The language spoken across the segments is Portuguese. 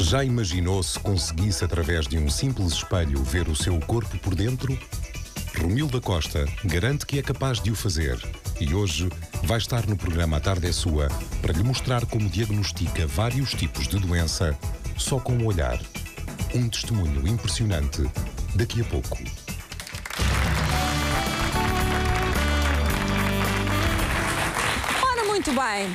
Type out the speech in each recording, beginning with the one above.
Já imaginou se conseguisse, através de um simples espelho, ver o seu corpo por dentro? Romilda Costa garante que é capaz de o fazer e hoje vai estar no programa A Tarde é Sua para lhe mostrar como diagnostica vários tipos de doença só com o olhar. Um testemunho impressionante daqui a pouco. Ora, muito bem.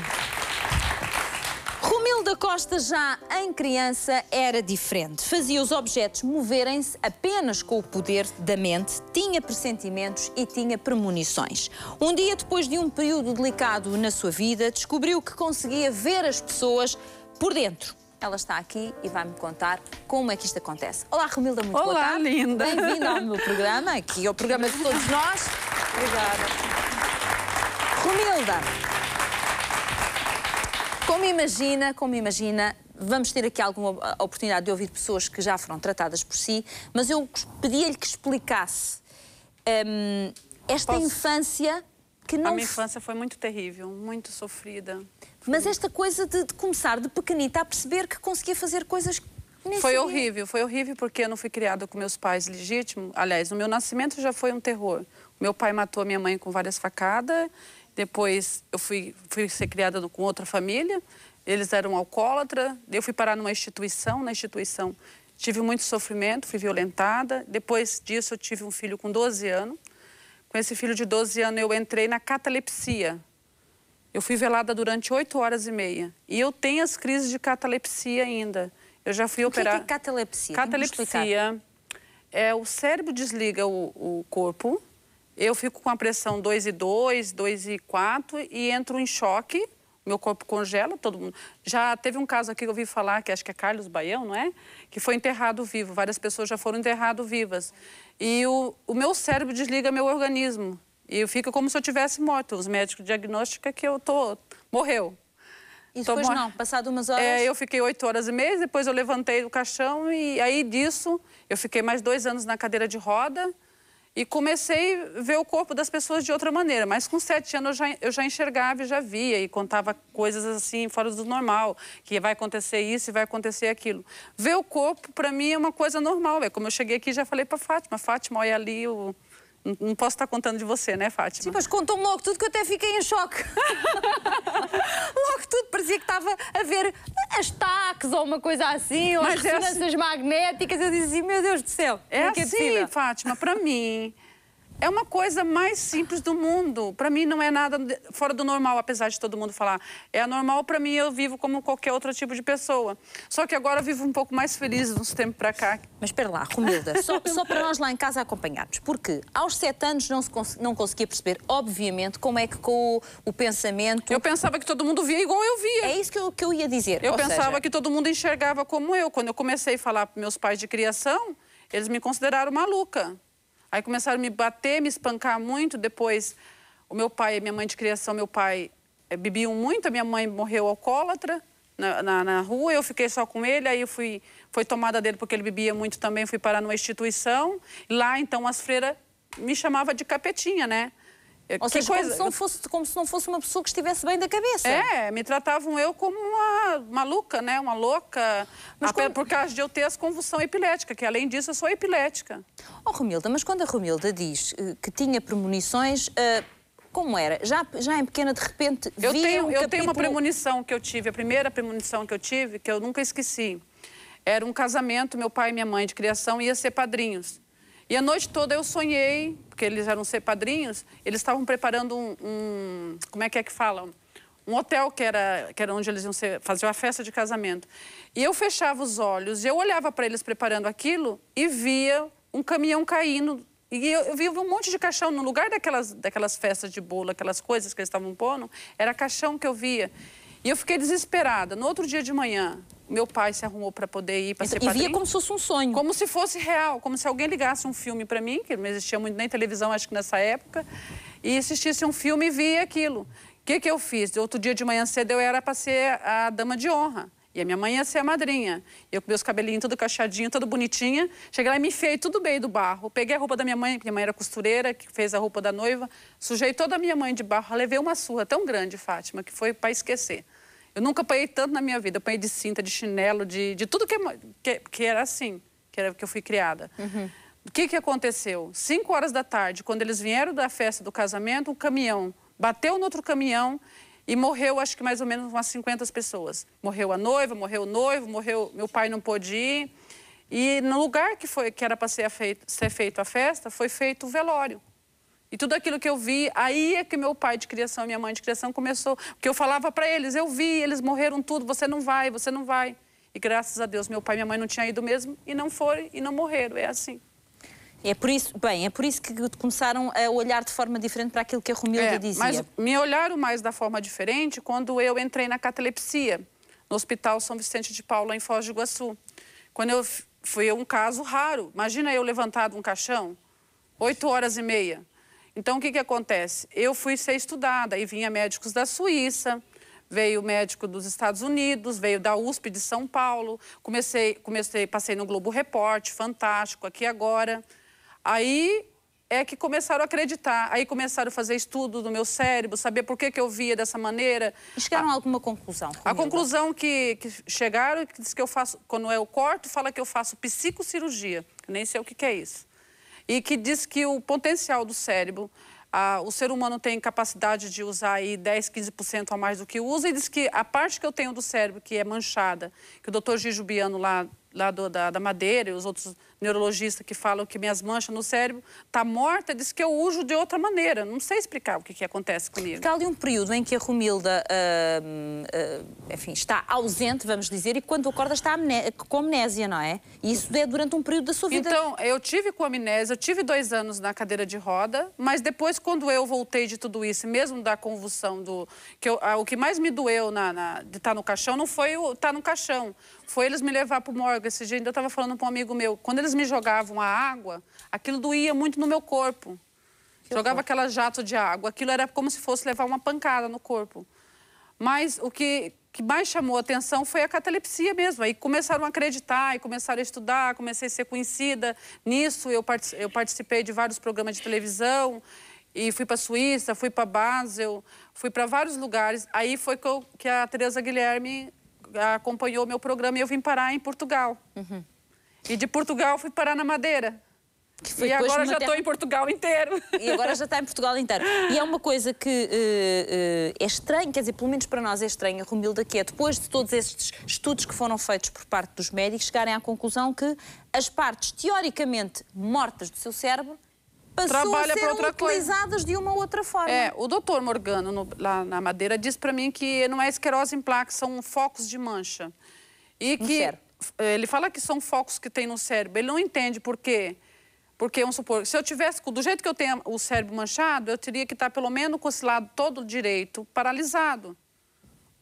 Romilda Costa já em criança era diferente. Fazia os objetos moverem-se apenas com o poder da mente, tinha pressentimentos e tinha premonições. Um dia, depois de um período delicado na sua vida, descobriu que conseguia ver as pessoas por dentro. Ela está aqui e vai-me contar como é que isto acontece. Olá, Romilda, muito boa tarde. Olá, linda. Bem-vinda ao meu programa, aqui é o programa de todos nós. Obrigada. Romilda, como imagina, vamos ter aqui alguma oportunidade de ouvir pessoas que já foram tratadas por si, mas eu pedia-lhe que explicasse esta infância que não... A minha infância foi muito terrível, muito sofrida. Mas esta coisa de começar de pequenita a perceber que conseguia fazer coisas que nem Foi sabia. horrível porque eu não fui criada com meus pais legítimos. Aliás, o meu nascimento já foi um terror. Meu pai matou a minha mãe com várias facadas, depois eu fui ser criada com outra família, eles eram alcoólatras, eu fui parar numa instituição, na instituição tive muito sofrimento, fui violentada, depois disso eu tive um filho com 12 anos, com esse filho de 12 anos eu entrei na catalepsia. Eu fui velada durante 8 horas e meia. E eu tenho as crises de catalepsia ainda. Eu já fui operada. O que é catalepsia? Catalepsia é o cérebro desliga o corpo. Eu fico com a pressão 2,2, 2,4 e entro em choque. Meu corpo congela, todo mundo. Já teve um caso aqui que eu ouvi falar, que acho que é Carlos Baião, não é? Que foi enterrado vivo. Várias pessoas já foram enterradas vivas. E o meu cérebro desliga meu organismo. E eu fico como se eu tivesse morto. Os médicos diagnosticam que eu morreu. E depois não, passado umas horas... Eu fiquei 8 horas e meia, depois eu levantei do caixão e aí disso eu fiquei mais 2 anos na cadeira de roda e comecei a ver o corpo das pessoas de outra maneira. Mas com 7 anos eu já enxergava e já via e contava coisas assim fora do normal, que vai acontecer isso e vai acontecer aquilo. Ver o corpo, para mim, é uma coisa normal. É como eu cheguei aqui e já falei para Fátima, olha ali o... Não posso estar contando de você, né, Fátima? Sim, mas contou-me logo tudo que eu até fiquei em choque. Logo tudo, parecia que estava a ver as taques ou uma coisa assim, ou as ressonâncias magnéticas. Eu disse assim, meu Deus do céu. É assim, Fátima, para mim, é uma coisa mais simples do mundo. Para mim não é nada fora do normal, apesar de todo mundo falar. É anormal, para mim eu vivo como qualquer outro tipo de pessoa. Só que agora eu vivo um pouco mais feliz uns tempos para cá. Mas espera lá, Romilda, só para nós lá em casa acompanharmos. Porque aos 7 anos não conseguia perceber, obviamente, como é que com o pensamento... Eu pensava que todo mundo via igual eu via. É isso que eu ia dizer. Eu pensava que todo mundo enxergava como eu. Quando eu comecei a falar para meus pais de criação, eles me consideraram maluca. Aí começaram a me bater, me espancar muito. Depois, o meu pai e minha mãe de criação, meu pai bebiam muito. A minha mãe morreu alcoólatra na rua. Eu fiquei só com ele. Aí foi tomada dele porque ele bebia muito também. Fui parar numa instituição. Lá, então, as freiras me chamavam de capetinha, né? Ou seja, como se não fosse uma pessoa que estivesse bem da cabeça. É, me tratavam eu como uma maluca, né? Uma louca. Mas por causa de eu ter as convulsões epiléticas, que além disso eu sou epilética. Oh, Romilda, mas quando a Romilda diz que tinha premonições, como era? Já em pequena, de repente, eu tenho uma premonição que eu tive, a primeira premonição que eu tive, que eu nunca esqueci. Era um casamento, meu pai e minha mãe de criação iam ser padrinhos. E a noite toda eu sonhei, porque eles eram ser padrinhos, eles estavam preparando como é que fala? Um hotel que era onde eles iam fazer uma festa de casamento. E eu fechava os olhos, eu olhava para eles preparando aquilo e via um caminhão caindo. E eu via um monte de caixão no lugar daquelas festas de bolo, aquelas coisas que eles estavam pondo, era caixão que eu via. E eu fiquei desesperada. No outro dia de manhã, meu pai se arrumou para poder ir para ser padrinho. E via como se fosse um sonho. Como se fosse real, como se alguém ligasse um filme para mim, que não existia muito nem televisão, acho que nessa época, e assistisse um filme e via aquilo. O que eu fiz? Outro dia de manhã cedo eu era para ser a dama de honra. E a minha mãe ia ser a madrinha. Eu com meus cabelinhos tudo cacheadinho, tudo bonitinha. Cheguei lá e me enfiei tudo bem do barro. Peguei a roupa da minha mãe, que minha mãe era costureira, que fez a roupa da noiva. Sujei toda a minha mãe de barro. Levei uma surra tão grande, Fátima, que foi para esquecer. Eu nunca apanhei tanto na minha vida. Eu apanhei de cinta, de chinelo, de tudo que era assim, que eu fui criada. O que aconteceu? 5 horas da tarde, quando eles vieram da festa do casamento, um caminhão bateu no outro caminhão e morreu, acho que mais ou menos umas 50 pessoas. Morreu a noiva, morreu o noivo, morreu... Meu pai não pôde ir. E no lugar que era para ser feito a festa, foi feito o velório. E tudo aquilo que eu vi, aí é que meu pai de criação e minha mãe de criação começou. Porque eu falava para eles, eu vi, eles morreram tudo, você não vai, você não vai. E graças a Deus, meu pai e minha mãe não tinham ido mesmo, e não foram, e não morreram, é assim. É por isso que começaram a olhar de forma diferente para aquilo que a Romilda dizia. Mas me olharam mais da forma diferente quando eu entrei na catalepsia, no Hospital São Vicente de Paula, em Foz do Iguaçu. Quando eu foi um caso raro. Imagina eu levantado um caixão, 8h30. Então, o que acontece? Eu fui ser estudada, aí vinha médicos da Suíça, veio médico dos Estados Unidos, veio da USP de São Paulo, passei no Globo Repórter, Fantástico, Aqui Agora. Aí é que começaram a acreditar, aí começaram a fazer estudo do meu cérebro, saber por que eu via dessa maneira. E chegaram a alguma conclusão? A conclusão que chegaram, que diz que eu faço, quando eu corto, fala que eu faço psicocirurgia, nem sei o que é isso. E que diz que o potencial do cérebro, o ser humano tem capacidade de usar aí 10, 15% a mais do que usa, e diz que a parte que eu tenho do cérebro, que é manchada, que o doutor Gigi Biano lá da Madeira e os outros neurologistas que falam que minhas manchas no cérebro tá morta, diz que eu uso de outra maneira. Não sei explicar o que acontece comigo. Porque há ali um período em que a Romilda, enfim, está ausente, vamos dizer, e quando acorda está com amnésia, não é? E isso é durante um período da sua vida. Então, eu tive com amnésia, eu tive 2 anos na cadeira de roda, mas depois, quando eu voltei de tudo isso, mesmo da convulsão, o que mais me doeu de estar no caixão não foi estar no caixão, foi eles me levar para o morgue. Esse dia eu estava falando para um amigo meu, quando eles me jogavam a água, aquilo doía muito no meu corpo. Jogava aquela jato de água, aquilo era como se fosse levar uma pancada no corpo. Mas o que mais chamou a atenção foi a catalepsia mesmo. Aí começaram a acreditar, e começaram a estudar, comecei a ser conhecida. Nisso eu participei de vários programas de televisão, e fui para a Suíça, fui para Basel, fui para vários lugares. Aí foi que a Tereza Guilherme acompanhou o meu programa e eu vim parar em Portugal. E de Portugal fui parar na Madeira. E agora já estou em Portugal inteiro. E agora já está em Portugal inteiro. E é uma coisa que é estranho, quer dizer, pelo menos para nós é estranho, Romilda, que é depois de todos estes estudos que foram feitos por parte dos médicos, chegarem à conclusão que as partes teoricamente mortas do seu cérebro passou a ser utilizadas de uma outra forma. O doutor Morgano, lá na Madeira, disse para mim que não é esclerose em plaques, são focos de mancha. E que ele fala que são focos que tem no cérebro. Ele não entende por quê. Porque, vamos supor, se eu tivesse, do jeito que eu tenho o cérebro manchado, eu teria que estar pelo menos com esse lado todo direito paralisado.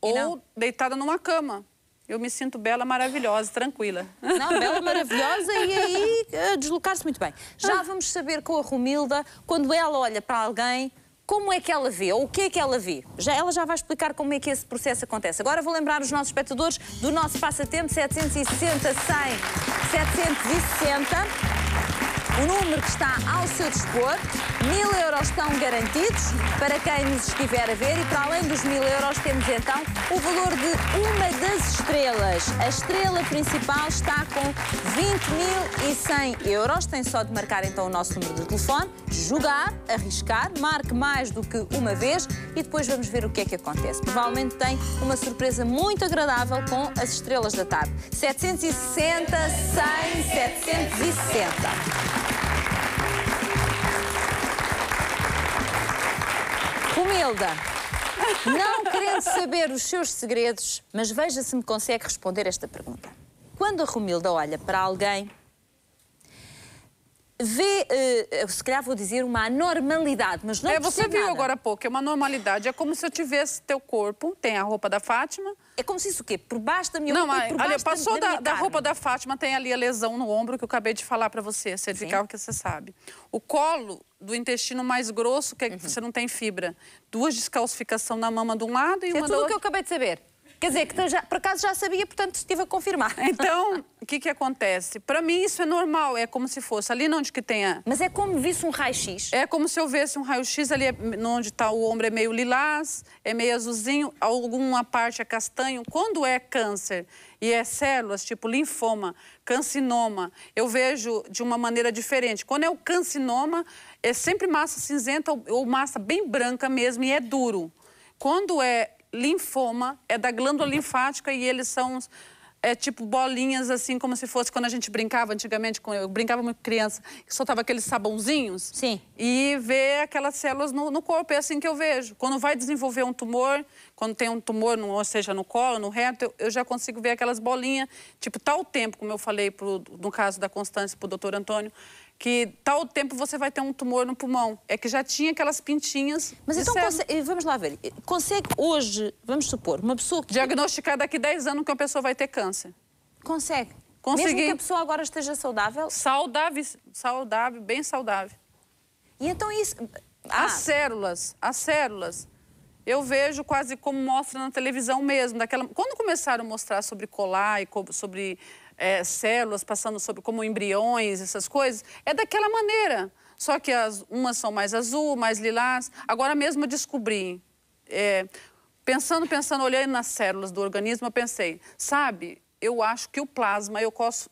Ou deitada numa cama. Eu me sinto bela, maravilhosa, tranquila. Não, bela, maravilhosa e aí deslocar-se muito bem. Já vamos saber com a Romilda, quando ela olha para alguém, como é que ela vê, ou o que é que ela vê. Ela já vai explicar como é que esse processo acontece. Agora vou lembrar os nossos espectadores do nosso passatempo 760 100 760. O número que está ao seu dispor, 1000 euros estão garantidos para quem nos estiver a ver, e para além dos 1000 euros temos então o valor de uma das estrelas. A estrela principal está com 20.100 euros. Tem só de marcar então o nosso número de telefone, jogar, arriscar, marque mais do que uma vez e depois vamos ver o que é que acontece. Provavelmente tem uma surpresa muito agradável com as estrelas da tarde. 760 100 760. Romilda, não querendo saber os seus segredos, mas veja se me consegue responder esta pergunta. Quando a Romilda olha para alguém, vê, se calhar vou dizer, uma anormalidade, mas não você viu nada. Agora há pouco, é uma normalidade. É como se eu tivesse teu corpo, tem a roupa da Fátima. É como se isso o quê? Por baixo da minha roupa e por baixo passou da roupa da Fátima, tem ali a lesão no ombro que eu acabei de falar para você, cervical, que você sabe. O colo do intestino mais grosso, que você não tem fibra. 2 descalcificações na mama de um lado e uma do outro. É tudo o que eu acabei de saber. Quer dizer, que por acaso já sabia, portanto estive a confirmar. Então, o que acontece? Para mim isso é normal, é como se fosse ali onde que tenha... Mas é como visse um raio-x? É como se eu visse um raio-x ali onde está o ombro, é meio lilás, é meio azulzinho, alguma parte é castanho. Quando é câncer e é células, tipo linfoma, carcinoma, eu vejo de uma maneira diferente. Quando é o carcinoma, é sempre massa cinzenta ou massa bem branca mesmo e é duro. Quando é linfoma, é da glândula linfática e eles são... É tipo bolinhas, assim, como se fosse quando a gente brincava antigamente, eu brincava muito criança, que soltava aqueles sabãozinhos. Sim. E ver aquelas células no corpo, é assim que eu vejo. Quando vai desenvolver um tumor, quando tem um tumor, ou seja, no colo, no reto, eu já consigo ver aquelas bolinhas, tipo, tal tempo, como eu falei no caso da Constância, para o doutor Antônio, que tal tempo você vai ter um tumor no pulmão. É que já tinha aquelas pintinhas. Mas então, vamos lá ver, consegue hoje, vamos supor, uma pessoa que... Diagnosticar daqui 10 anos que a pessoa vai ter câncer. Consegue? Consegui. Mesmo que a pessoa agora esteja saudável? Saudável, bem saudável. E então isso... As células, eu vejo quase como mostra na televisão mesmo. Quando começaram a mostrar sobre colar e sobre... células passando sobre como embriões, essas coisas, é daquela maneira. Só que umas são mais azul, mais lilás. Agora mesmo eu descobri, pensando, olhando nas células do organismo, eu pensei, sabe, eu acho que o plasma, eu posso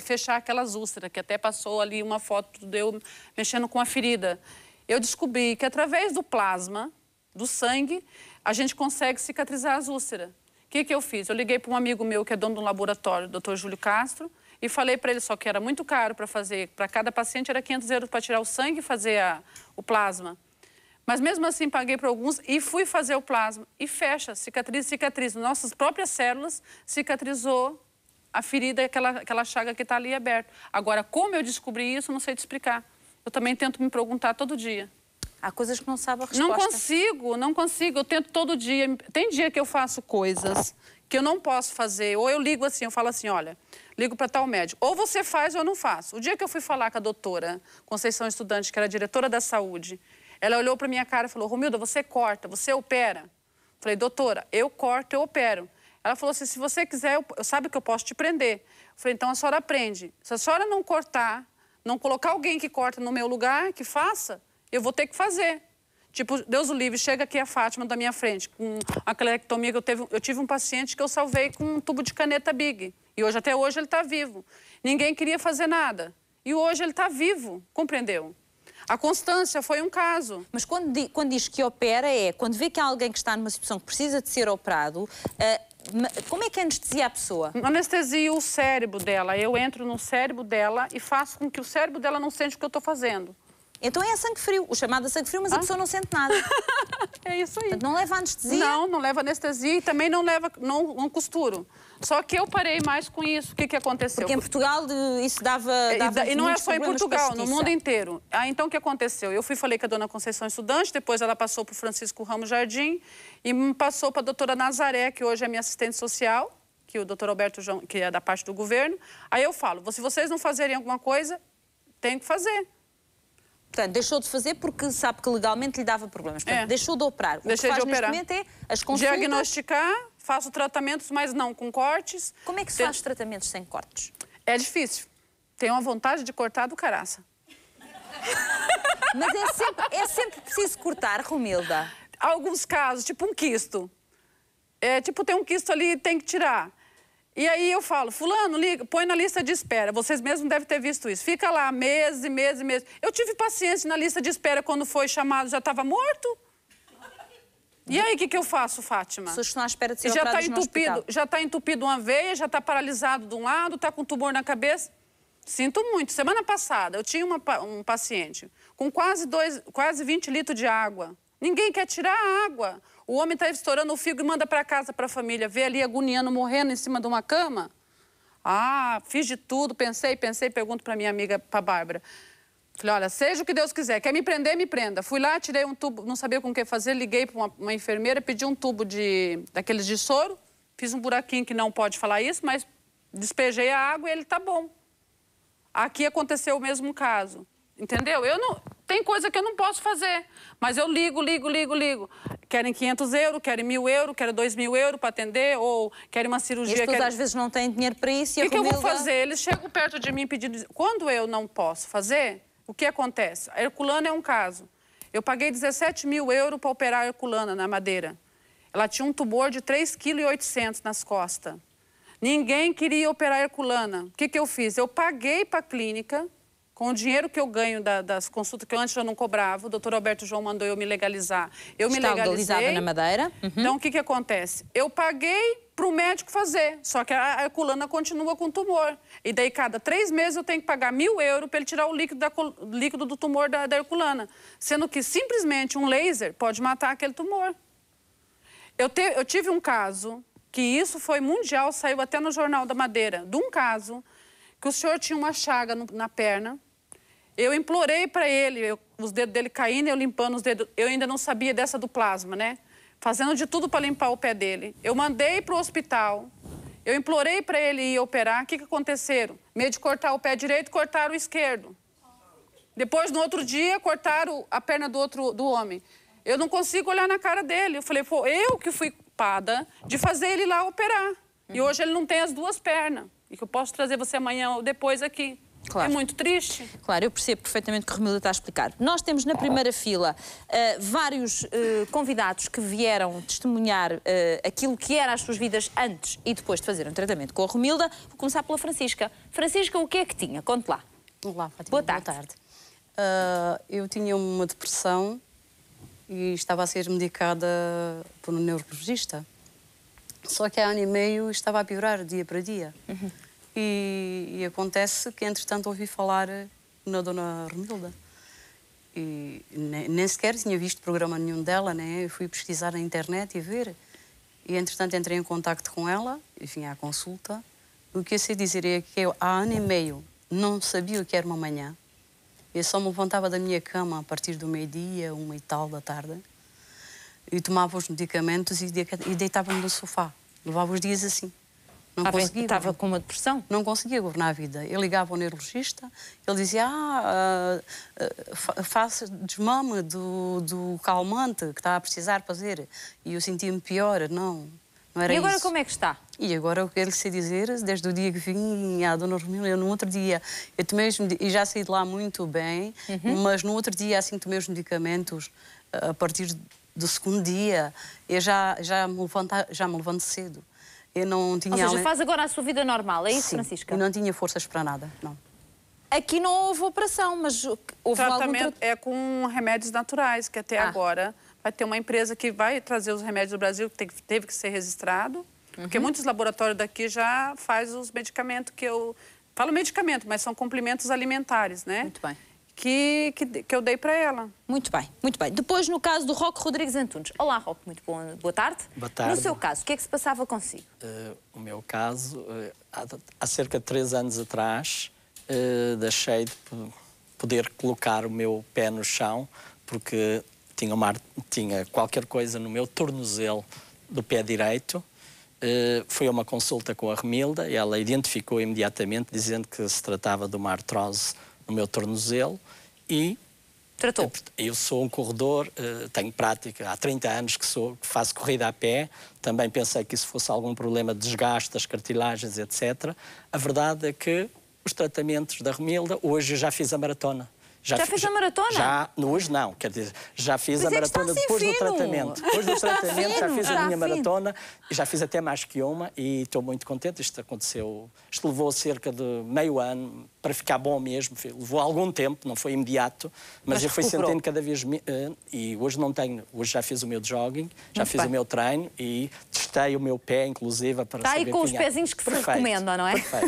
fechar aquelas úlceras, que até passou ali uma foto de eu mexendo com a ferida. Eu descobri que através do plasma, do sangue, a gente consegue cicatrizar as úlceras. O que eu fiz? Eu liguei para um amigo meu que é dono de um laboratório, o Dr. Júlio Castro, e falei para ele só que era muito caro para fazer. Para cada paciente era 500 euros para tirar o sangue e fazer o plasma. Mas mesmo assim paguei para alguns e fui fazer o plasma. E fecha, cicatriza. Nossas próprias células cicatrizou a ferida, aquela chaga que está ali aberta. Agora, como eu descobri isso, não sei te explicar. Eu também tento me perguntar todo dia. Há coisas que não sabe a resposta. Não consigo. Eu tento todo dia. Tem dia que eu faço coisas que eu não posso fazer. Ou eu ligo assim, eu falo assim, olha, ligo para tal médico. Ou você faz ou eu não faço. O dia que eu fui falar com a doutora Conceição Estudante, que era diretora da saúde, ela olhou para minha cara e falou, Romilda, você corta, você opera? Falei, doutora, eu corto, eu opero. Ela falou assim, se você quiser, sabe que eu posso te prender. Falei, então a senhora aprende. Se a senhora não cortar, não colocar alguém que corta no meu lugar, que faça, eu vou ter que fazer. Tipo, Deus o livre, chega aqui a Fátima da minha frente, com a colectomia que eu tive um paciente que eu salvei com um tubo de caneta Big. E hoje, até hoje, ele está vivo. Ninguém queria fazer nada. E hoje ele está vivo, compreendeu? A Constância foi um caso. Mas quando diz que opera quando vê que há alguém que está numa situação que precisa de ser operado, como é que anestesia a pessoa? Anestesia o cérebro dela. Eu entro no cérebro dela e faço com que o cérebro dela não sente o que eu estou fazendo. Então é sangue frio, o chamado sangue frio, mas a pessoa não sente nada. É isso aí. Portanto, não leva anestesia? Não leva anestesia e também não costuro. Só que eu parei mais com isso. O que aconteceu? Porque em Portugal isso dava e não é só em Portugal, no mundo inteiro. Então o que aconteceu? Eu falei com a dona Conceição Estudante, depois ela passou para o Francisco Ramos Jardim e me passou para a doutora Nazaré, que hoje é minha assistente social, que o doutor Alberto João, que é da parte do governo. Aí eu falo, se vocês não fazerem alguma coisa, tem que fazer. Portanto, deixou de fazer porque sabe que legalmente lhe dava problemas. Portanto, deixou de operar. Deixei de operar. Neste momento as consultas... Diagnosticar, faço tratamentos, mas não com cortes. Como é que se faz tratamentos sem cortes? É difícil. Tenho uma vontade de cortar do caraça. Mas é sempre preciso cortar, Romilda? Alguns casos, tipo um quisto. Tipo, tem um quisto ali, tem que tirar. E aí eu falo, fulano, liga, põe na lista de espera. Vocês mesmos devem ter visto isso. Fica lá meses e meses e meses. Eu tive paciente na lista de espera quando foi chamado, já estava morto. E aí, o que eu faço, Fátima? Pessoas que estão à espera de ser operadas no hospital. Já está entupido uma veia, já está paralisado de um lado, está com tumor na cabeça. Sinto muito. Semana passada, eu tinha um paciente com quase 20 litros de água. Ninguém quer tirar a água. O homem está estourando o fígado e manda para casa para a família. Vê ali agoniando, morrendo em cima de uma cama. Fiz de tudo, pensei, pergunto para minha amiga, para a Bárbara. Falei, olha, seja o que Deus quiser. Quer me prender, me prenda. Fui lá, tirei um tubo, não sabia com o que fazer, liguei para uma enfermeira, pedi um tubo daqueles de soro, fiz um buraquinho que não pode falar isso, mas despejei a água e ele tá bom. Aqui aconteceu o mesmo caso. entendeu? Eu não... Tem coisa que eu não posso fazer, mas eu ligo. Querem 500 euros, querem 1.000 euros, querem 2.000 euros para atender, ou querem uma cirurgia... E as pessoas às vezes não têm dinheiro para isso e o que eu vou fazer? Eles chegam perto de mim pedindo... Quando eu não posso fazer, o que acontece? A Herculana é um caso. Eu paguei 17.000 euros para operar a Herculana na Madeira. Ela tinha um tumor de 3,8 kg nas costas. Ninguém queria operar a Herculana. O que eu fiz? Eu paguei para a clínica... Com o dinheiro que eu ganho das consultas, que antes eu não cobrava, o doutor Alberto João mandou eu me legalizar. Eu me legalizei. Legalizada na Madeira. Então, o que acontece? Eu paguei para o médico fazer, só que a Herculana continua com tumor. E daí, cada 3 meses, eu tenho que pagar 1.000 euros para ele tirar o líquido do tumor da Herculana. Sendo que, simplesmente, um laser pode matar aquele tumor. Eu tive um caso, que isso foi mundial, saiu até no Jornal da Madeira, de um caso que o senhor tinha uma chaga na perna. Eu implorei para ele, os dedos dele caindo, eu limpando os dedos. Eu ainda não sabia dessa do plasma, né? Fazendo de tudo para limpar o pé dele. Eu mandei para o hospital, eu implorei para ele ir operar. O que aconteceu? Em vez de cortar o pé direito, cortaram o esquerdo. Depois, no outro dia, cortaram a perna do homem. Eu não consigo olhar na cara dele. Eu falei, pô, eu que fui culpada de fazer ele lá operar. E hoje ele não tem as 2 pernas. E que eu posso trazer você amanhã ou depois aqui. Claro. É muito triste. Claro, eu percebo perfeitamente o que a Romilda está a explicar. Nós temos na primeira fila vários convidados que vieram testemunhar aquilo que era as suas vidas antes e depois de fazer um tratamento com a Romilda. Vou começar pela Francisca. Francisca, o que é que tinha? Conte lá. Olá, Fátima. Boa tarde. Boa tarde. Eu tinha uma depressão e estava a ser medicada por um neurologista. Só que há 1 ano e meio estava a piorar dia para dia. E acontece que, entretanto, ouvi falar na dona Romilda. E nem sequer tinha visto programa nenhum dela, né? Eu fui pesquisar na internet e ver. E, entretanto, entrei em contacto com ela e vim à consulta. O que eu sei dizer é que eu, há 1 ano e meio, não sabia o que era uma manhã. Eu só me levantava da minha cama a partir do meio-dia, 1 e tal da tarde. E tomava os medicamentos e deitava-me no sofá. Levava os dias assim. Não conseguia. Estava com uma depressão? Não conseguia governar a vida. Eu ligava ao neurologista, ele dizia, faça desmame do calmante que está a precisar fazer. E eu sentia-me pior. Não era isso. E agora como é que está? E agora eu quero sei dizer, desde o dia que vim à dona Romilda, no outro dia, eu tomei e já saí de lá muito bem, mas no outro dia, assim, tomei os medicamentos, a partir do 2º dia, eu já me levanto cedo. Eu não tinha... Ou seja, faz agora a sua vida normal, é isso, Sim, Francisca? e não tinha forças para nada, não. Aqui não houve operação, mas houve tratamento é com remédios naturais, que até agora vai ter uma empresa que vai trazer os remédios do Brasil, que teve que ser registrado, porque muitos laboratórios daqui já fazem os medicamentos que eu... Falo medicamento, mas são complementos alimentares, né? Muito bem. Que eu dei para ela. Muito bem, muito bem. Depois, no caso do Roque Rodrigues Antunes. Olá, Roque, muito boa tarde. Boa tarde. No seu caso, o que é que se passava consigo? O meu caso, há cerca de 3 anos atrás, deixei de poder colocar o meu pé no chão, porque tinha qualquer coisa no meu tornozelo do pé direito. Fui a uma consulta com a Romilda e ela identificou imediatamente, dizendo que se tratava de uma artrose no meu tornozelo e... Tratou? Eu sou um corredor, tenho prática, há 30 anos que faço corrida a pé, também pensei que isso fosse algum problema de desgaste das cartilagens, etc. A verdade é que os tratamentos da Romilda, hoje eu já fiz a maratona. Já fez a maratona? Hoje não, quer dizer, já fiz a maratona assim depois do fino. tratamento. Depois do tratamento já fiz a minha fino. maratona e já fiz até mais que uma e estou muito contente. Isto levou cerca de meio ano para ficar bom mesmo. Levou algum tempo, não foi imediato, mas eu fui sentindo cada vez... E hoje não tenho, hoje já fiz o meu jogging, já fiz o meu treino e testei o meu pé, inclusive, para Está saber aí com os pezinhos que se recomendam, não é? Perfeito.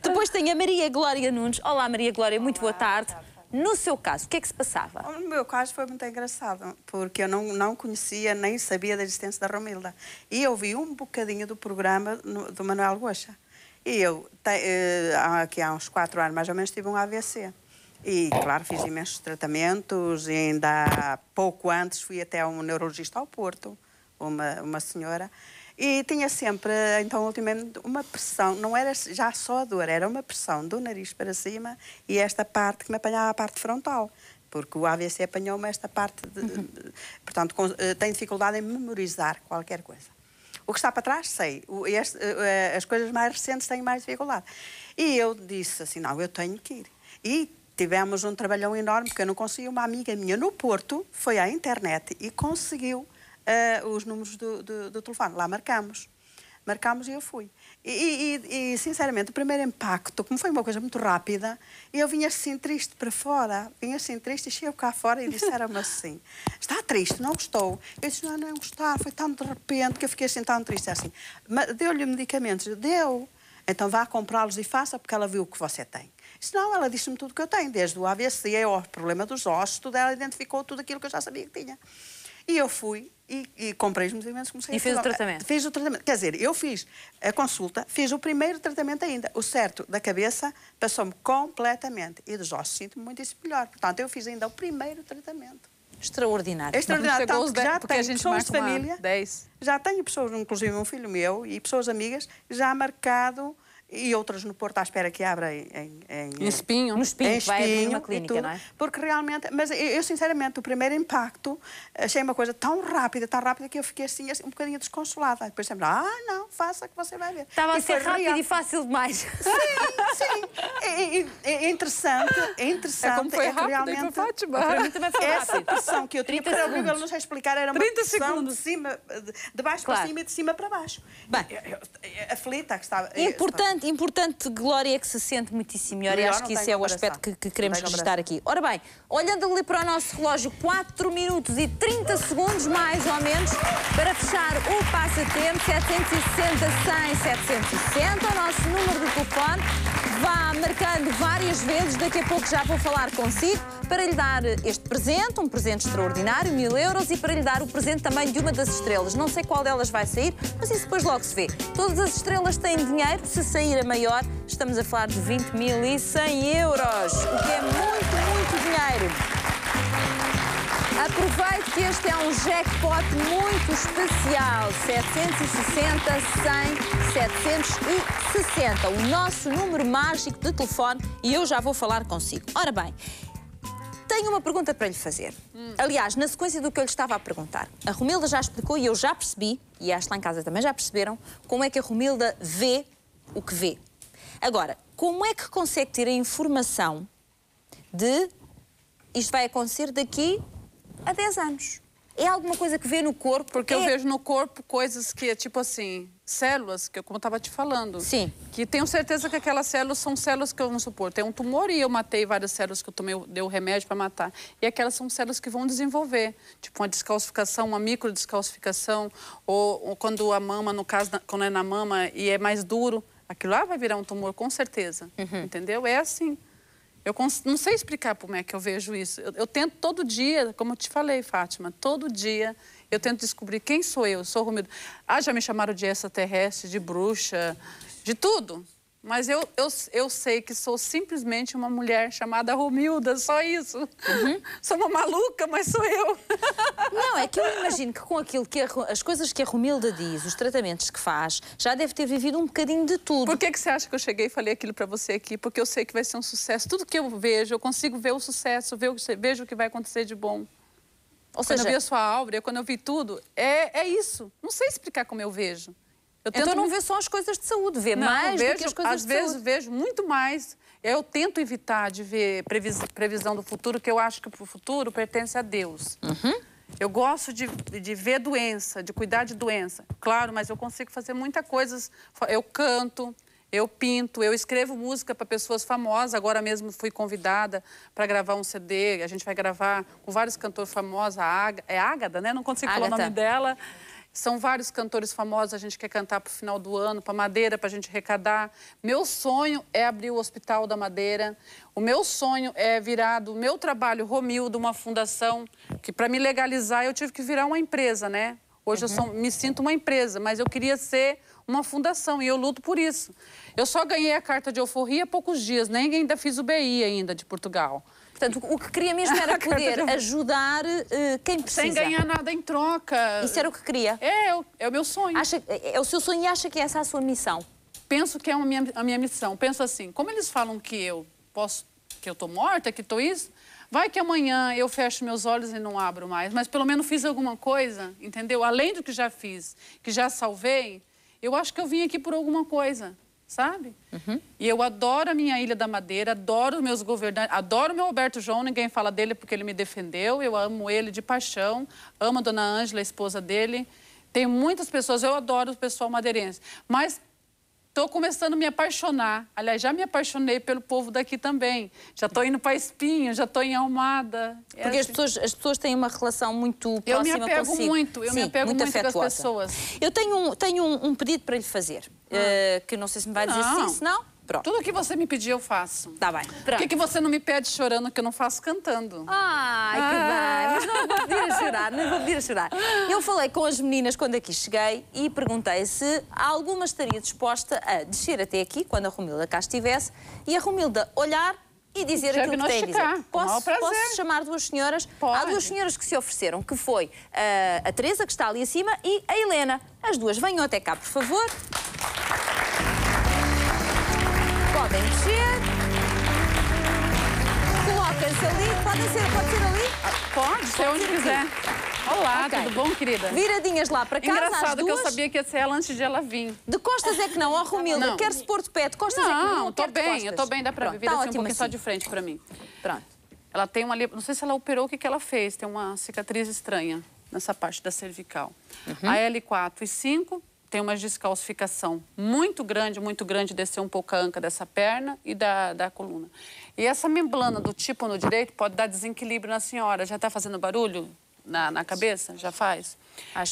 Depois tem a Maria Glória Nunes. Olá, Maria Glória, muito boa tarde. No seu caso, o que é que se passava? No meu caso foi muito engraçado, porque eu não conhecia nem sabia da existência da Romilda. E eu vi um bocadinho do programa do Manuel Goxa. E eu, aqui há uns 4 anos mais ou menos, tive um AVC. E, claro, fiz imensos tratamentos e ainda pouco antes fui até um neurologista ao Porto, uma senhora. E tinha sempre, então, ultimamente, uma pressão, não era já só a dor, era uma pressão do nariz para cima e esta parte que me apanhava a parte frontal. Porque o AVC apanhou-me esta parte, portanto, tenho dificuldade em memorizar qualquer coisa. O que está para trás, sei. As coisas mais recentes tenho mais dificuldade. E eu disse assim, não, eu tenho que ir. E tivemos um trabalhão enorme, porque eu não consegui. Uma amiga minha no Porto foi à internet e conseguiu os números do telefone. Lá marcamos e eu fui. E, sinceramente, o primeiro impacto, como foi uma coisa muito rápida, eu vinha assim triste para fora, vinha assim triste e chego cá fora e disseram-me assim, está triste, não gostou? Eu disse, não gostar, foi tão de repente que eu fiquei assim tão triste, assim. Deu-lhe medicamentos, deu, então vá comprá-los e faça, porque ela viu o que você tem. Senão, ela disse-me tudo o que eu tenho, desde o AVC ao problema dos ossos, tudo, ela identificou tudo aquilo que eu já sabia que tinha. E eu fui e comprei os medicamentos, comecei e fez o tratamento? Fiz o tratamento. Quer dizer, eu fiz a consulta, fiz o primeiro tratamento ainda. O certo da cabeça passou-me completamente. E dos ossos sinto-me muitíssimo melhor. Portanto, eu fiz ainda o primeiro tratamento. Extraordinário. Extraordinário. Tanto que já porque tenho a gente pessoas de marca família. 10. Já tenho pessoas, inclusive um filho meu e pessoas amigas, já marcado. E outras no Porto à espera que abra em Espinho. No Espinho, em que vai abrir Espinho uma e clínica, tudo, não é? porque realmente, mas eu sinceramente, o primeiro impacto, achei uma coisa tão rápida que eu fiquei assim um bocadinho desconsolada. Depois sempre, não, faça que você vai ver. Estava a E ser foi rápido real. e fácil demais. Sim. É interessante, É como foi que rápido realmente... aí para Fátima. Para mim também foi Essa rápido. pressão que eu tinha, 30 para o segundos. não sei explicar, era uma 30 pressão segundos. de cima, de baixo Claro. para cima e de cima para baixo. Bem, Aflita que estava... Importante, Glória, que se sente muitíssimo melhor. E Melhor, acho não que isso tenho é o comparação. aspecto que queremos Não tenho registrar aqui. Ora bem, olhando ali para o nosso relógio, 4 minutos e 30 segundos, mais ou menos, para fechar o passatempo, 760 100 760, o nosso número de telefone. Vá marcando várias vezes, daqui a pouco já vou falar consigo, para lhe dar este presente, um presente extraordinário, 1000 euros, e para lhe dar o presente também de uma das estrelas. Não sei qual delas vai sair, mas isso depois logo se vê. Todas as estrelas têm dinheiro, se sair a maior, estamos a falar de 20.100 euros, o que é muito dinheiro. Aproveite que este é um jackpot muito especial, 760 100 760, o nosso número mágico de telefone, e eu já vou falar consigo. Ora bem, tenho uma pergunta para lhe fazer. Aliás, na sequência do que eu lhe estava a perguntar, a Romilda já explicou e eu já percebi, e acho que lá em casa também já perceberam, como é que a Romilda vê o que vê. Agora, como é que consegue ter a informação de isto vai acontecer daqui a 10 anos? É alguma coisa que vê no corpo? Porque eu vejo no corpo coisas que, tipo assim, células, que eu, como eu estava te falando. Sim. Que tenho certeza que aquelas células são células que eu, vamos supor, tem um tumor e eu matei várias células que eu tomei, dei o remédio para matar. E aquelas são células que vão desenvolver. Tipo uma descalcificação, uma microdescalcificação, ou quando a mama, no caso, quando é na mama e é mais duro, aquilo lá vai virar um tumor, com certeza. Entendeu? É assim. Eu não sei explicar como é que eu vejo isso. Eu tento todo dia, como eu te falei, Fátima, todo dia eu tento descobrir quem sou eu. Sou Romilda. Já me chamaram de extraterrestre, de bruxa, de tudo. Mas eu sei que sou simplesmente uma mulher chamada Romilda, só isso. Sou uma maluca, mas sou eu. Não, é que eu imagino que com aquilo que as coisas que a Romilda diz, os tratamentos que faz, já deve ter vivido um bocadinho de tudo. Por que você acha que eu cheguei e falei aquilo para você aqui? Porque eu sei que vai ser um sucesso. Tudo que eu vejo, eu consigo ver o sucesso, vejo o que vai acontecer de bom. Ou Quando seja, eu vi a sua áurea, quando eu vi tudo, é isso. Não sei explicar como eu vejo. então não vê só as coisas de saúde, vê mais do que as coisas de saúde. Às vezes vejo muito mais. Eu tento evitar de ver previsão do futuro, porque eu acho que o futuro pertence a Deus. Eu gosto de ver doença, de cuidar de doença. Claro, mas eu consigo fazer muita coisa. Eu canto, eu pinto, eu escrevo música para pessoas famosas. Agora mesmo fui convidada para gravar um CD. A gente vai gravar com vários cantores famosos. É Ágata, né? Não consigo falar o nome dela. São vários cantores famosos, a gente quer cantar para o final do ano, para Madeira, para a gente arrecadar. Meu sonho é abrir o Hospital da Madeira. O meu sonho é virar do meu trabalho, Romilda, uma fundação, que para me legalizar eu tive que virar uma empresa, né? Hoje eu me sinto uma empresa, mas eu queria ser uma fundação e eu luto por isso. Eu só ganhei a carta de euforia há poucos dias, nem ainda fiz o BI ainda de Portugal. Portanto, o que queria mesmo era poder ajudar quem precisa. Sem ganhar nada em troca. Isso era o que queria. É o meu sonho. É o seu sonho e acha que essa é a sua missão? Penso que é a minha missão. Penso assim, como eles falam que eu tô morta, que tô isso, vai que amanhã eu fecho meus olhos e não abro mais, mas pelo menos fiz alguma coisa, entendeu? Além do que já fiz, que já salvei, eu acho que eu vim aqui por alguma coisa, sabe? E eu adoro a minha Ilha da Madeira, adoro os meus governantes, adoro o meu Alberto João, ninguém fala dele porque ele me defendeu, eu amo ele de paixão, amo a dona Ângela, a esposa dele. Tem muitas pessoas, eu adoro o pessoal madeirense, mas estou começando a me apaixonar. Aliás, já me apaixonei pelo povo daqui também. Já estou indo para Espinho, já estou em Almada. Porque as pessoas têm uma relação muito próxima consigo. Eu me apego muito com as pessoas. Eu tenho um pedido para lhe fazer, que não sei se me vai dizer sim, se não. Pronto. Tudo que você me pedir, eu faço. Tá bem. Por que você não me pede chorando, que eu não faço cantando? Ai, que bem. Mas não vou pedir a chorar, não vou pedir a chorar. Eu falei com as meninas quando aqui cheguei e perguntei se alguma estaria disposta a descer até aqui, quando a Romilda cá estivesse, e a Romilda olhar e dizer aquilo que tem a dizer. Posso chamar duas senhoras? Pode. Há duas senhoras que se ofereceram, que foi a Teresa, que está ali acima, e a Helena. As duas venham até cá, por favor. Podem descer. Coloquem-se ali. Pode ser ali? Pode ser onde quiser. Olá, tudo bom, querida? Viradinhas lá para casa, Engraçado que eu sabia que ia ser ela antes de ela vir. De costas é que não, ó Romilda, quer-se pôr de pé, de costas é que não. Não, tô bem, eu tô bem, dá pra vir assim um pouquinho só de frente pra mim. Pronto. Ela tem uma, não sei se ela operou, o que ela fez, tem uma cicatriz estranha nessa parte da cervical. A L4 e 5 tem uma descalcificação muito grande, desceu um pouco a anca dessa perna e da coluna. E essa membrana do tímpano direito pode dar desequilíbrio na senhora. Já tá fazendo barulho na cabeça? Já faz?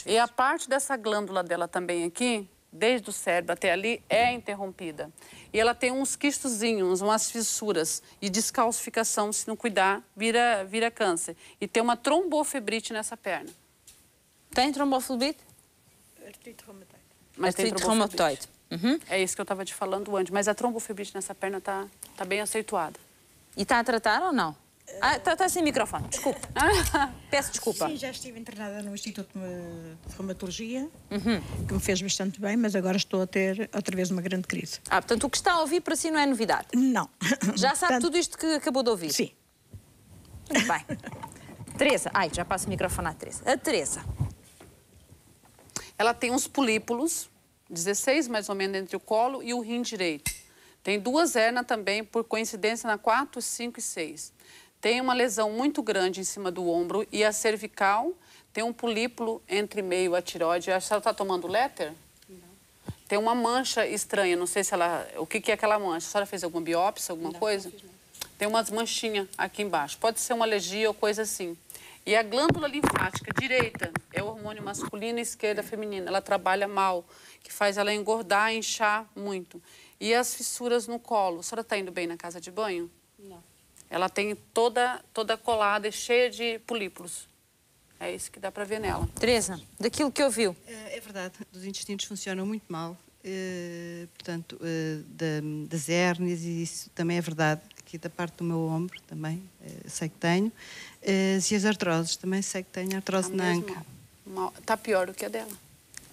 E a parte dessa glândula dela também aqui, desde o cérebro até ali, é interrompida. E ela tem uns quistozinhos, umas fissuras e descalcificação, se não cuidar, vira câncer. E tem uma trombofibrite nessa perna. Tem trombofibrite? Artrite reumatoide. Mas tem trombofibrite. É isso que eu estava te falando antes. Mas a trombofibrite nessa perna tá bem acentuada. E está a tratar ou não? Está sem microfone, desculpa. Peço desculpa. Sim, já estive internada no Instituto de Reumatologia, que me fez bastante bem, mas agora estou a ter outra vez uma grande crise. Portanto, o que está a ouvir para si não é novidade? Não. Já sabe tudo isto que acabou de ouvir? Sim. Muito bem. Teresa, já passo o microfone à Teresa. A Teresa. Ela tem uns polípulos, 16 mais ou menos entre o colo e o rim direito. Tem 2 hérnias também, por coincidência, na 4, 5 e 6. Tem uma lesão muito grande em cima do ombro e a cervical tem um polípulo entre meio a tireoide. A senhora está tomando Léter? Não. Tem uma mancha estranha, não sei se ela... O que é aquela mancha? A senhora fez alguma biópsia, alguma coisa? Não fiz, não. Tem umas manchinhas aqui embaixo. Pode ser uma alergia ou coisa assim. E a glândula linfática direita é o hormônio masculino e esquerda feminina. Ela trabalha mal, que faz ela engordar, inchar muito. E as fissuras no colo. A senhora está indo bem na casa de banho? Não. Ela tem toda colada e cheia de polípulos. É isso que dá para ver nela. Teresa, daquilo que ouviu. É verdade, os intestinos funcionam muito mal. Portanto, das hérnias, e isso também é verdade. Aqui da parte do meu ombro também, sei que tenho. E as artroses, também sei que tenho artrose na anca. Está pior do que a dela.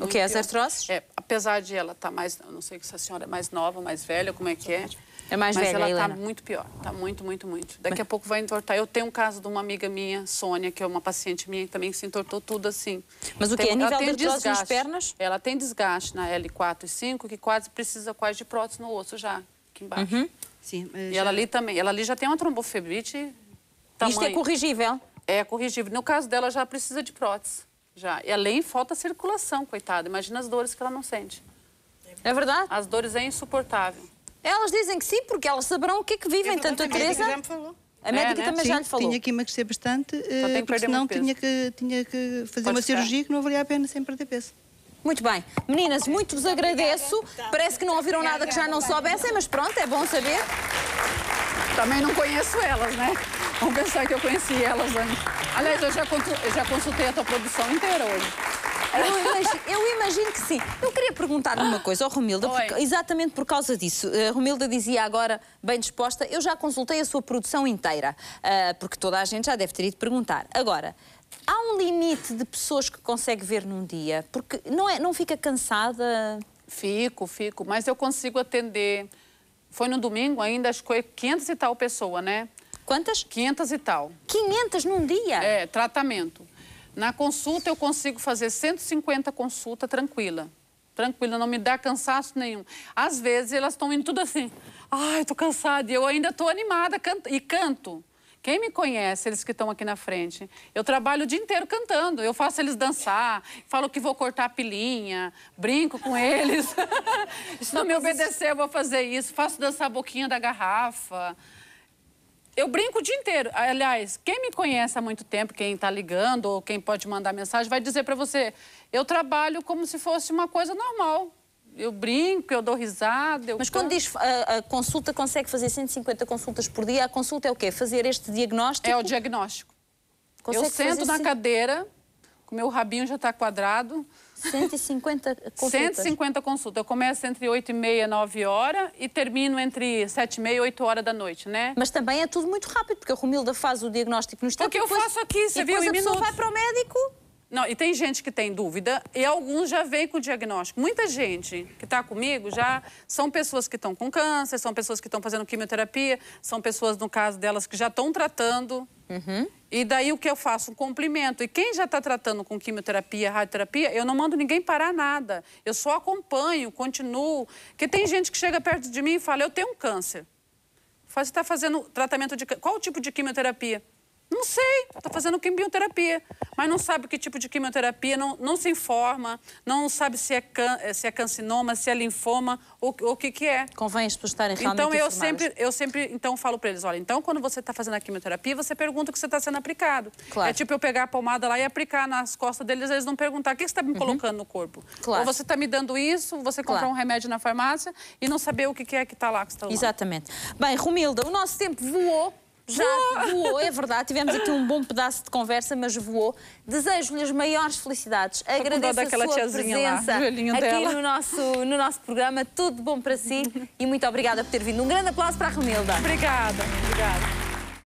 O que é as artroses? Apesar de ela estar mais... Eu não sei se a senhora é mais nova, mais velha, como é que é. É mais velha, mas ela Helena. está muito pior. Está muito. Daqui a pouco vai entortar. Eu tenho um caso de uma amiga minha, Sônia, que é uma paciente minha, também se entortou tudo assim. Mas o que? A nível de artrose nas pernas? Ela tem desgaste na L4 e 5, que quase precisa de prótese no osso já, aqui embaixo. Sim, e ela ali também. Ela ali já tem uma trombofibrite. Isto é corrigível? É corrigível. No caso dela, já precisa de prótese. Já. E além, falta circulação, coitada. Imagina as dores que ela não sente. É verdade? As dores é insuportável. Elas dizem que sim, porque elas saberão o que é que vivem. Tanto a Teresa... A médica também já lhe falou. Tinha que emagrecer bastante, porque senão tinha que fazer uma cirurgia que não valia a pena sem perder peso. Muito bem. Meninas, muito vos agradeço. Parece que não ouviram nada que já não soubessem, mas pronto, é bom saber. Também não conheço elas, né? Vamos pensar que eu conheci elas antes. Aliás, eu já consultei a tua produção inteira hoje. Eu imagino que sim. Eu queria perguntar uma coisa ao Romilda, exatamente por causa disso. A Romilda dizia agora, bem disposta, eu já consultei a sua produção inteira, porque toda a gente já deve ter ido perguntar. Agora, há um limite de pessoas que consegue ver num dia? Porque não fica cansada? Fico, mas eu consigo atender. Foi no domingo ainda, acho que foi 500 e tal pessoa, né? Quantas? 500 e tal. 500 num dia? É, tratamento. Na consulta eu consigo fazer 150 consultas tranquila. Tranquila, não me dá cansaço nenhum. Às vezes elas estão indo tudo assim. Ai, tô cansada. E eu ainda tô animada e canto. Quem me conhece, eles que estão aqui na frente, eu trabalho o dia inteiro cantando. Eu faço eles dançar, falo que vou cortar a pilinha, brinco com eles. Se não me obedecer, eu vou fazer isso. Faço dançar a boquinha da garrafa. Eu brinco o dia inteiro. Aliás, quem me conhece há muito tempo, quem está ligando ou quem pode mandar mensagem, vai dizer para você, eu trabalho como se fosse uma coisa normal. Eu brinco, eu dou risada. Mas quando diz a consulta consegue fazer 150 consultas por dia, a consulta é o quê? Fazer este diagnóstico? É o diagnóstico. Consegue eu sento na cadeira, com meu rabinho já está quadrado. 150 consultas? 150 consultas. Eu começo entre 8h30 e 9 horas e termino entre 7h30 e 8 horas da noite, né? Mas também é tudo muito rápido, porque a Romilda faz o diagnóstico no instante. Porque eu faço aqui, você viu, em minutos. E depois a pessoa vai para o médico. Não, e tem gente que tem dúvida e alguns já vêm com o diagnóstico. Muita gente que está comigo já são pessoas que estão com câncer, são pessoas que estão fazendo quimioterapia, são pessoas, no caso delas, que já estão tratando. E daí o que eu faço? Um complemento. E quem já está tratando com quimioterapia, radioterapia, eu não mando ninguém parar nada. Eu só acompanho, continuo. Porque tem gente que chega perto de mim e fala, eu tenho um câncer. Você está fazendo tratamento de... Qual o tipo de quimioterapia? Não sei, está fazendo quimioterapia, mas não sabe que tipo de quimioterapia, não se informa, não sabe se é carcinoma, se é linfoma, o que é. Convém as pessoas estarem realmente informadas. Eu sempre então, falo para eles, olha, então quando você está fazendo a quimioterapia, você pergunta o que você está sendo aplicado. Claro. É tipo eu pegar a pomada lá e aplicar nas costas deles, eles não perguntar, o que você está me colocando no corpo? Claro. Ou você está me dando isso, você comprar um remédio na farmácia e não saber o que é que está lá. Que está lá. Exatamente. Bem, Romilda, o nosso tempo voou. Já voou, é verdade. Tivemos aqui um bom pedaço de conversa, mas voou. Desejo-lhe as maiores felicidades. Agradeço a sua presença aqui no nosso programa. Tudo bom para si e muito obrigada por ter vindo. Um grande aplauso para a Romilda. Obrigada.